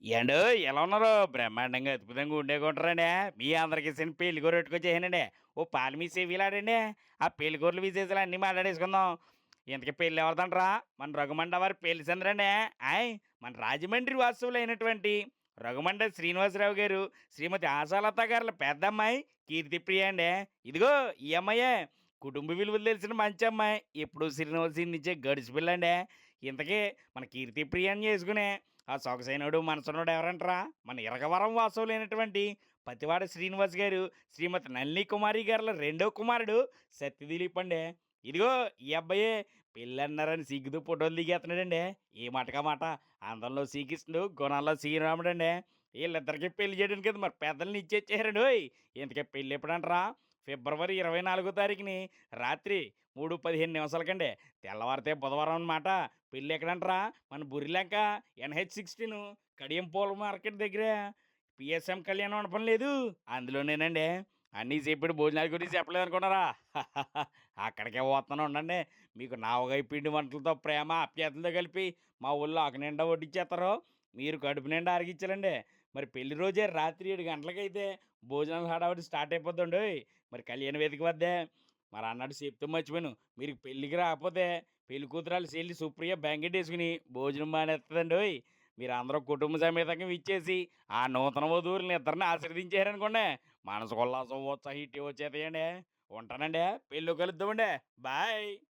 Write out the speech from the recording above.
ఏండో ఎలా ఉన్నారు? బ్రహ్మాండంగా, అద్భుతంగా ఉండేకుంటారండి. మీ అందరికి ఇసిన పెళ్లికూర పెట్టుకొచ్చేసానండి. ఓ పాలు మీ సెవిలాడండి. ఆ పెళ్లికూరలు విశేషాలు అన్నీ మాట్లాడేసుకుందాం. ఇంతకీ పెళ్లి ఎవరిదంట్రా? మన రఘుమండ వారి పెళ్లి సందరండి. ఆయ్ మన రాజమండ్రి వాస్తవులైనటువంటి రఘుమండ శ్రీనివాసరావు గారు, శ్రీమతి ఆశాలత గారుల పెద్దమ్మాయి కీర్తిప్రియ అండి. ఇదిగో ఈ అమ్మాయే కుటుంబ విలువలు తెలిసిన మంచి అమ్మాయి. ఎప్పుడు శ్రీనివాస్ నుంచే గడిచి పిల్లండి. ఇంతకీ మన కీర్తిప్రియాన్ని చేసుకునే ఆ సొగసైనోడు, మనసున్నోడు ఎవరంటరా? మన ఇరగవరం వాసవులైనటువంటి పతివాడ శ్రీనివాస్ గారు, శ్రీమతి నళిని కుమారి గారుల రెండో కుమారుడు సత్యదిలీప్ అండి. ఇదిగో ఈ అబ్బాయే పెళ్ళన్నారని సిగ్గుతో ఫోటోలు దిగేస్తున్నాడండి. ఏ మాటకా మాట. అందంలో శ్రీకృష్ణుడు, గుణంలో శ్రీరాముడండి. వీళ్ళిద్దరికీ పెళ్లి చేయడానికి కదా మరి పెద్దల్ని ఇచ్చేచ్చేసారండోయ్. ఇంతకీ పెళ్ళి ఎప్పుడంటరా? ఫిబ్రవరి 24 తారీఖుని రాత్రి 3:15 తెల్లవారితే బుధవారం అన్నమాట. పెళ్ళి ఎక్కడంటరా? మన బుర్రిలంక NH16 కడియం పూల మార్కెట్ దగ్గర పిఎస్ఎం కళ్యాణ మండపం లేదు, అందులోనేనండి. అన్నీ చెప్పాడు, భోజనాల గురించి చెప్పలేదు అనుకున్నారా? అక్కడికే పోతున్నాను ఉండండి. మీకు నావగాయి పిండి వంటలతో ప్రేమ ఆప్యాయతలతో కలిపి మా ఊళ్ళో ఒక నిండా వడ్డించేస్తారు. మీరు కడుపు నిండా అరిగించాలండి. మరి పెళ్లి రోజే రాత్రి 7 గంటలకైతే భోజనాలు హడావిడి స్టార్ట్ అయిపోతుండో. మరి కళ్యాణ వేదిక వద్దే మరి అన్నట్టు చెప్తూ మర్చిపోయాను. మీరు పెళ్ళికి రాకపోతే పెళ్లి కూతురాలు చెల్లి సుప్రియ బెంగెట్టేసుకుని భోజనం మానేస్తుందండోయ్. మీరందరూ కుటుంబ సమేతంగా ఇచ్చేసి ఆ నూతన వధువుల్ని ఇద్దరిని ఆశీర్వదించారనుకోండి, మనసు ఉల్లాసం ఉత్సాహం ఇట్టి వచ్చేతాయండి. ఉంటానండి. పెళ్ళిలో కలుద్దామండి. బాయ్.